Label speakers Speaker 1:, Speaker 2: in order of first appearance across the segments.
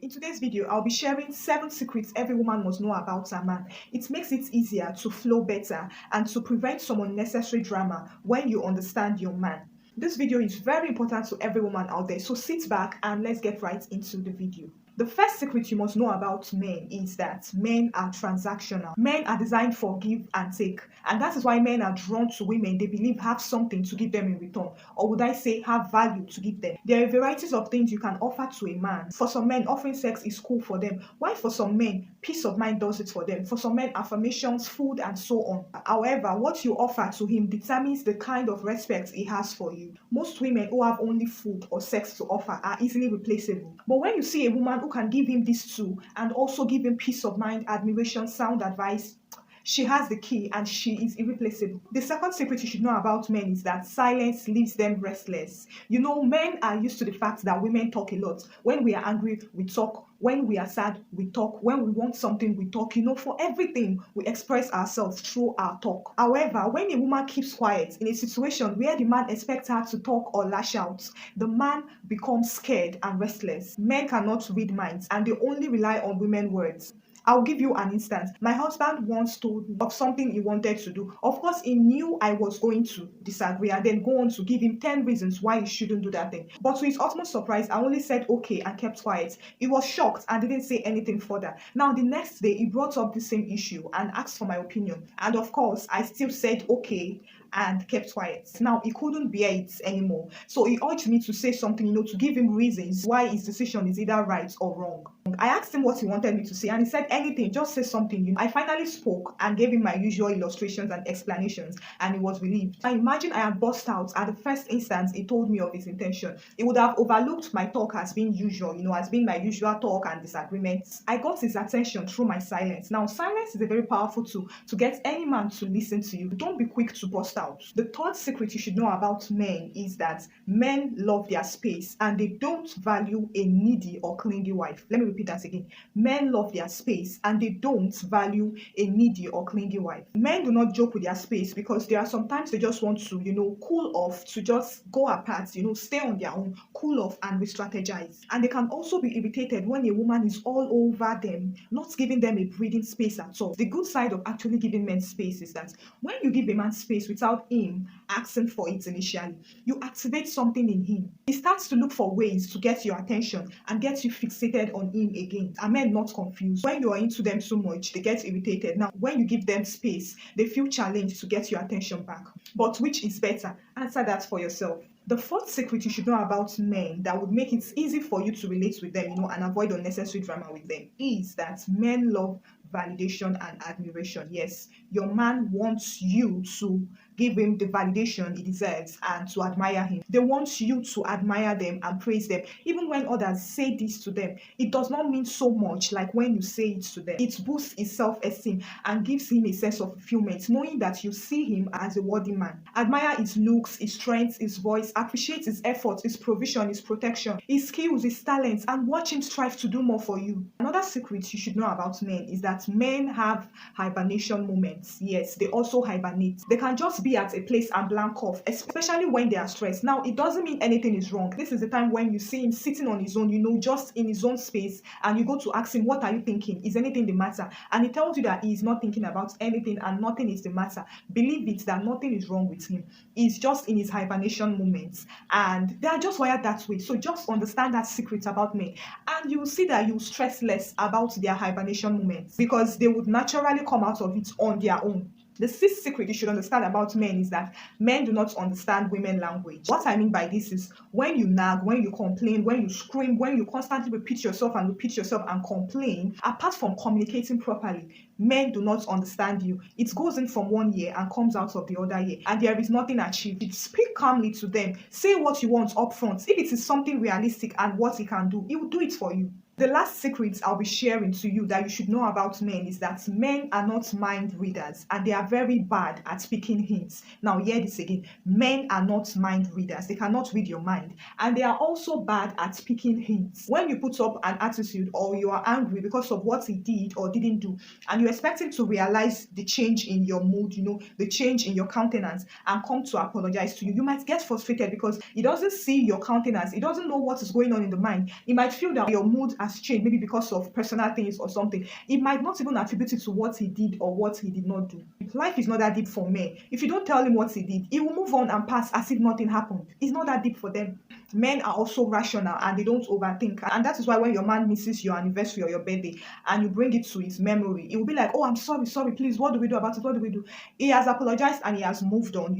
Speaker 1: In today's video, I'll be sharing 7 secrets every woman must know about her man. It makes it easier to flow better and to prevent some unnecessary drama when you understand your man. This video is very important to every woman out there, so sit back and let's get right into the video. The first secret you must know about men is that men are transactional. Men are designed for give and take, and that is why men are drawn to women they believe have something to give them in return, or would I say have value to give them. There are varieties of things you can offer to a man. For some men, offering sex is cool for them, while for some men, peace of mind does it for them. For some men, affirmations, food, and so on. However, what you offer to him determines the kind of respect he has for you. Most women who have only food or sex to offer are easily replaceable. But when you see a woman who can give him these two and also give him peace of mind, admiration, sound advice, she has the key and she is irreplaceable. The second secret you should know about men is that silence leaves them restless. You know, men are used to the fact that women talk a lot. When we are angry, we talk. When we are sad, we talk. When we want something, we talk. You know, for everything, we express ourselves through our talk. However, when a woman keeps quiet in a situation where the man expects her to talk or lash out, the man becomes scared and restless. Men cannot read minds and they only rely on women's words. I'll give you an instance. My husband once told me of something he wanted to do. Of course, he knew I was going to disagree and then go on to give him 10 reasons why he shouldn't do that thing. But to his utmost surprise, I only said okay and kept quiet. He was shocked and didn't say anything further. Now, the next day, he brought up the same issue and asked for my opinion. And of course, I still said okay and kept quiet. Now, he couldn't bear it anymore. So he urged me to say something, to give him reasons why his decision is either right or wrong. I asked him what he wanted me to say and he said anything, just say something. I finally spoke and gave him my usual illustrations and explanations and he was relieved. I imagine I had burst out at the first instance he told me of his intention. He would have overlooked my talk as being usual, as being my usual talk and disagreements. I got his attention through my silence. Now, silence is a very powerful tool to get any man to listen to you. Don't be quick to burst out. The third secret you should know about men is that men love their space and they don't value a needy or clingy wife. Let me repeat that again. Men love their space and they don't value a needy or clingy wife. Men do not joke with their space because there are sometimes they just want to, cool off, to just go apart, stay on their own, cool off and re-strategize. And they can also be irritated when a woman is all over them, not giving them a breathing space at all. The good side of actually giving men space is that when you give a man space without him asking for it initially, you activate something in him. He starts to look for ways to get your attention and get you fixated on him again. Are men not confused? When you are into them so much, they get irritated. Now, when you give them space, they feel challenged to get your attention back. But which is better? Answer that for yourself. The fourth secret you should know about men that would make it easy for you to relate with them, and avoid unnecessary drama with them is that men love validation and admiration. Yes, your man wants you to give him the validation he deserves and to admire him. They want you to admire them and praise them. Even when others say this to them, it does not mean so much like when you say it to them. It boosts his self-esteem and gives him a sense of fulfillment, knowing that you see him as a worthy man. Admire his looks, his strength, his voice, appreciate his efforts, his provision, his protection, his skills, his talents, and watch him strive to do more for you. Another secret you should know about men is that men have hibernation moments. Yes, they also hibernate. They can just be at a place and blank off, especially when they are stressed. Now, it doesn't mean anything is wrong. This is the time when you see him sitting on his own, just in his own space, and you go to ask him, what are you thinking? Is anything the matter? And he tells you that he is not thinking about anything and nothing is the matter. Believe it, that nothing is wrong with him. He's just in his hibernation moments and they are just wired that way. So just understand that secret about men and you will see that you stress less about their hibernation moments because they would naturally come out of it on their own. The sixth secret you should understand about men is that men do not understand women language. What I mean by this is when you nag, when you complain, when you scream, when you constantly repeat yourself and complain, apart from communicating properly, men do not understand you. It goes in from one ear and comes out of the other ear, and there is nothing achieved. Speak calmly to them. Say what you want up front. If it is something realistic and what he can do, he will do it for you. The last secret I'll be sharing to you that you should know about men is that men are not mind readers and they are very bad at picking hints. Now, hear this again. Men are not mind readers. They cannot read your mind. And they are also bad at picking hints. When you put up an attitude or you are angry because of what he did or didn't do, and you expect him to realize the change in your mood, the change in your countenance and come to apologize to you, you might get frustrated because he doesn't see your countenance. He doesn't know what is going on in the mind. He might feel that your mood has has changed, maybe because of personal things or something, it might not even attribute it to what he did or what he did not do. Life is not that deep for men. If you don't tell him what he did, he will move on and pass as if nothing happened. It's not that deep for them. Men are also rational and they don't overthink. And that is why when your man misses your anniversary or your birthday and you bring it to his memory, it will be like, oh, I'm sorry, please, what do we do about it? What do we do? He has apologized and he has moved on,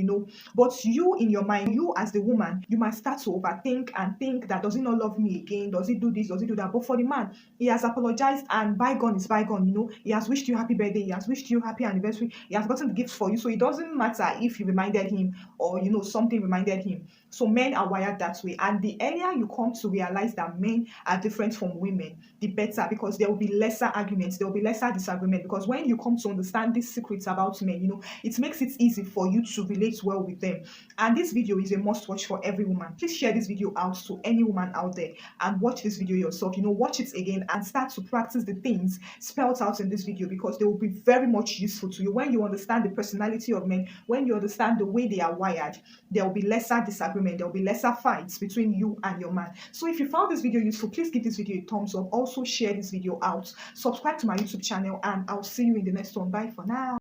Speaker 1: But you, in your mind, you as the woman, you might start to overthink and think that, does he not love me again? Does he do this? Does he do that? But for the man, he has apologized and bygone is bygone, He has wished you happy birthday. He has wished you happy anniversary. He has gotten the gifts for you. So it doesn't matter if you reminded him or, something reminded him. So men are wired that way. And the earlier you come to realize that men are different from women, the better, because there will be lesser arguments, there will be lesser disagreement. Because when you come to understand these secrets about men, it makes it easy for you to relate well with them. And this video is a must watch for every woman. Please share this video out to any woman out there and watch this video yourself. Watch it again and start to practice the things spelled out in this video, because they will be very much useful to you. When you understand the personality of men, when you understand the way they are wired, there will be lesser disagreement, there will be lesser fights between you and your man. So if you found this video useful, please give this video a thumbs up. Also share this video out, subscribe to my YouTube channel, and I'll see you in the next one. Bye for now.